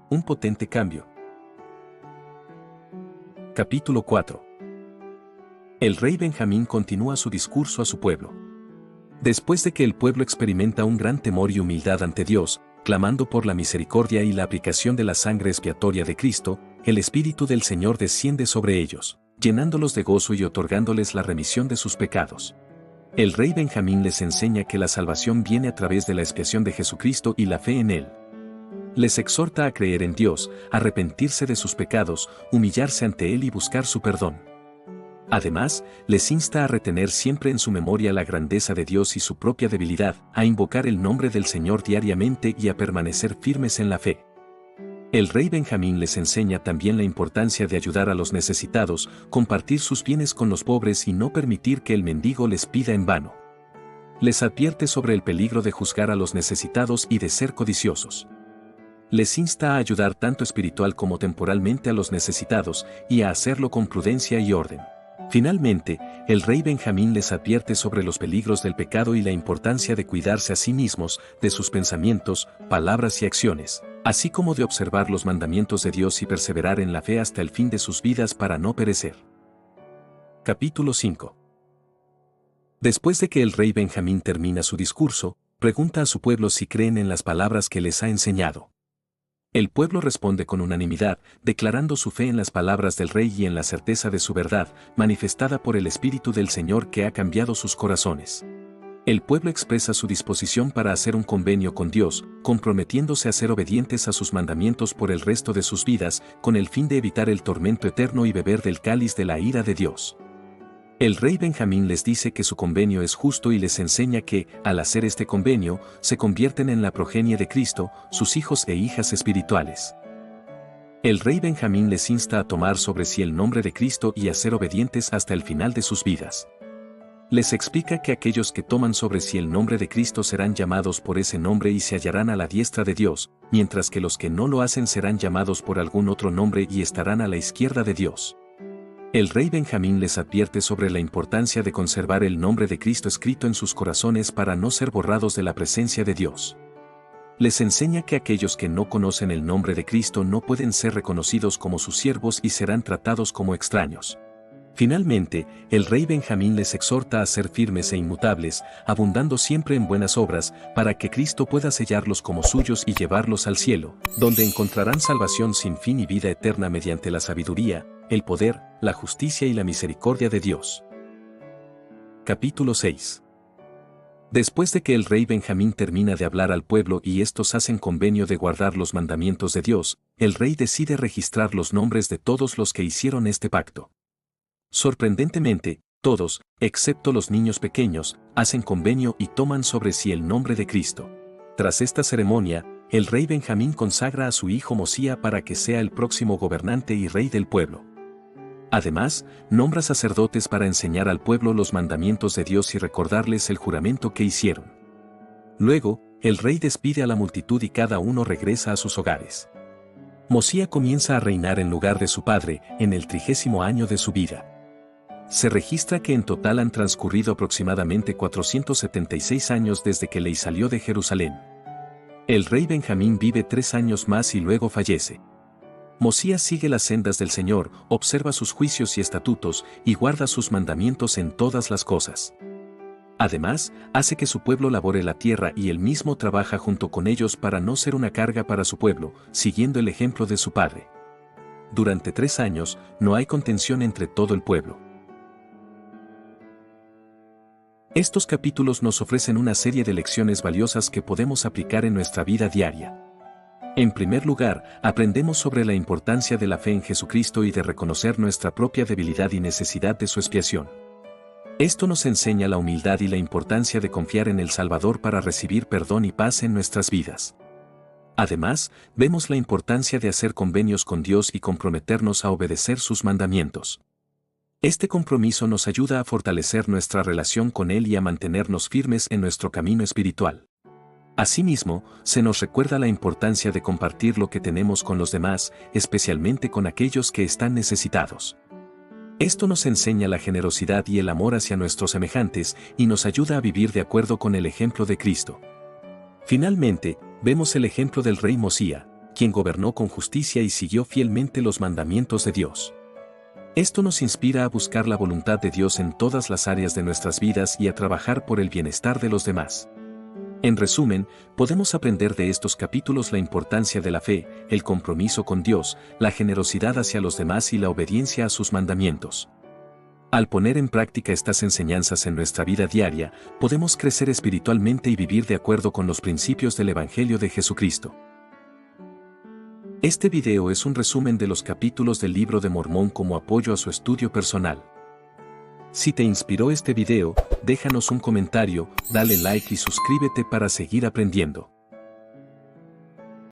un potente cambio. Capítulo 4. El rey Benjamín continúa su discurso a su pueblo. Después de que el pueblo experimenta un gran temor y humildad ante Dios, clamando por la misericordia y la aplicación de la sangre expiatoria de Cristo, el Espíritu del Señor desciende sobre ellos, llenándolos de gozo y otorgándoles la remisión de sus pecados. El rey Benjamín les enseña que la salvación viene a través de la expiación de Jesucristo y la fe en Él. Les exhorta a creer en Dios, arrepentirse de sus pecados, humillarse ante Él y buscar su perdón. Además, les insta a retener siempre en su memoria la grandeza de Dios y su propia debilidad, a invocar el nombre del Señor diariamente y a permanecer firmes en la fe. El rey Benjamín les enseña también la importancia de ayudar a los necesitados, compartir sus bienes con los pobres y no permitir que el mendigo les pida en vano. Les advierte sobre el peligro de juzgar a los necesitados y de ser codiciosos. Les insta a ayudar tanto espiritual como temporalmente a los necesitados y a hacerlo con prudencia y orden. Finalmente, el rey Benjamín les advierte sobre los peligros del pecado y la importancia de cuidarse a sí mismos, de sus pensamientos, palabras y acciones, así como de observar los mandamientos de Dios y perseverar en la fe hasta el fin de sus vidas para no perecer. Capítulo 5. Después de que el rey Benjamín termina su discurso, pregunta a su pueblo si creen en las palabras que les ha enseñado. El pueblo responde con unanimidad, declarando su fe en las palabras del rey y en la certeza de su verdad, manifestada por el Espíritu del Señor que ha cambiado sus corazones. El pueblo expresa su disposición para hacer un convenio con Dios, comprometiéndose a ser obedientes a sus mandamientos por el resto de sus vidas, con el fin de evitar el tormento eterno y beber del cáliz de la ira de Dios. El rey Benjamín les dice que su convenio es justo y les enseña que, al hacer este convenio, se convierten en la progenie de Cristo, sus hijos e hijas espirituales. El rey Benjamín les insta a tomar sobre sí el nombre de Cristo y a ser obedientes hasta el final de sus vidas. Les explica que aquellos que toman sobre sí el nombre de Cristo serán llamados por ese nombre y se hallarán a la diestra de Dios, mientras que los que no lo hacen serán llamados por algún otro nombre y estarán a la izquierda de Dios. El rey Benjamín les advierte sobre la importancia de conservar el nombre de Cristo escrito en sus corazones para no ser borrados de la presencia de Dios. Les enseña que aquellos que no conocen el nombre de Cristo no pueden ser reconocidos como sus siervos y serán tratados como extraños. Finalmente, el rey Benjamín les exhorta a ser firmes e inmutables, abundando siempre en buenas obras, para que Cristo pueda sellarlos como suyos y llevarlos al cielo, donde encontrarán salvación sin fin y vida eterna mediante la sabiduría, el poder, la justicia y la misericordia de Dios. Capítulo 6. Después de que el rey Benjamín termina de hablar al pueblo y estos hacen convenio de guardar los mandamientos de Dios, el rey decide registrar los nombres de todos los que hicieron este pacto. Sorprendentemente, todos, excepto los niños pequeños, hacen convenio y toman sobre sí el nombre de Cristo. Tras esta ceremonia, el rey Benjamín consagra a su hijo Mosía para que sea el próximo gobernante y rey del pueblo. Además, nombra sacerdotes para enseñar al pueblo los mandamientos de Dios y recordarles el juramento que hicieron. Luego, el rey despide a la multitud y cada uno regresa a sus hogares. Mosía comienza a reinar en lugar de su padre, en el 30º año de su vida. Se registra que en total han transcurrido aproximadamente 476 años desde que Ley salió de Jerusalén. El rey Benjamín vive 3 años más y luego fallece. Mosías sigue las sendas del Señor, observa sus juicios y estatutos y guarda sus mandamientos en todas las cosas. Además, hace que su pueblo labore la tierra y él mismo trabaja junto con ellos para no ser una carga para su pueblo, siguiendo el ejemplo de su padre. Durante 3 años, no hay contención entre todo el pueblo. Estos capítulos nos ofrecen una serie de lecciones valiosas que podemos aplicar en nuestra vida diaria. En primer lugar, aprendemos sobre la importancia de la fe en Jesucristo y de reconocer nuestra propia debilidad y necesidad de su expiación. Esto nos enseña la humildad y la importancia de confiar en el Salvador para recibir perdón y paz en nuestras vidas. Además, vemos la importancia de hacer convenios con Dios y comprometernos a obedecer sus mandamientos. Este compromiso nos ayuda a fortalecer nuestra relación con Él y a mantenernos firmes en nuestro camino espiritual. Asimismo, se nos recuerda la importancia de compartir lo que tenemos con los demás, especialmente con aquellos que están necesitados. Esto nos enseña la generosidad y el amor hacia nuestros semejantes y nos ayuda a vivir de acuerdo con el ejemplo de Cristo. Finalmente, vemos el ejemplo del rey Mosía, quien gobernó con justicia y siguió fielmente los mandamientos de Dios. Esto nos inspira a buscar la voluntad de Dios en todas las áreas de nuestras vidas y a trabajar por el bienestar de los demás. En resumen, podemos aprender de estos capítulos la importancia de la fe, el compromiso con Dios, la generosidad hacia los demás y la obediencia a sus mandamientos. Al poner en práctica estas enseñanzas en nuestra vida diaria, podemos crecer espiritualmente y vivir de acuerdo con los principios del Evangelio de Jesucristo. Este video es un resumen de los capítulos del Libro de Mormón como apoyo a su estudio personal. Si te inspiró este video, déjanos un comentario, dale like y suscríbete para seguir aprendiendo.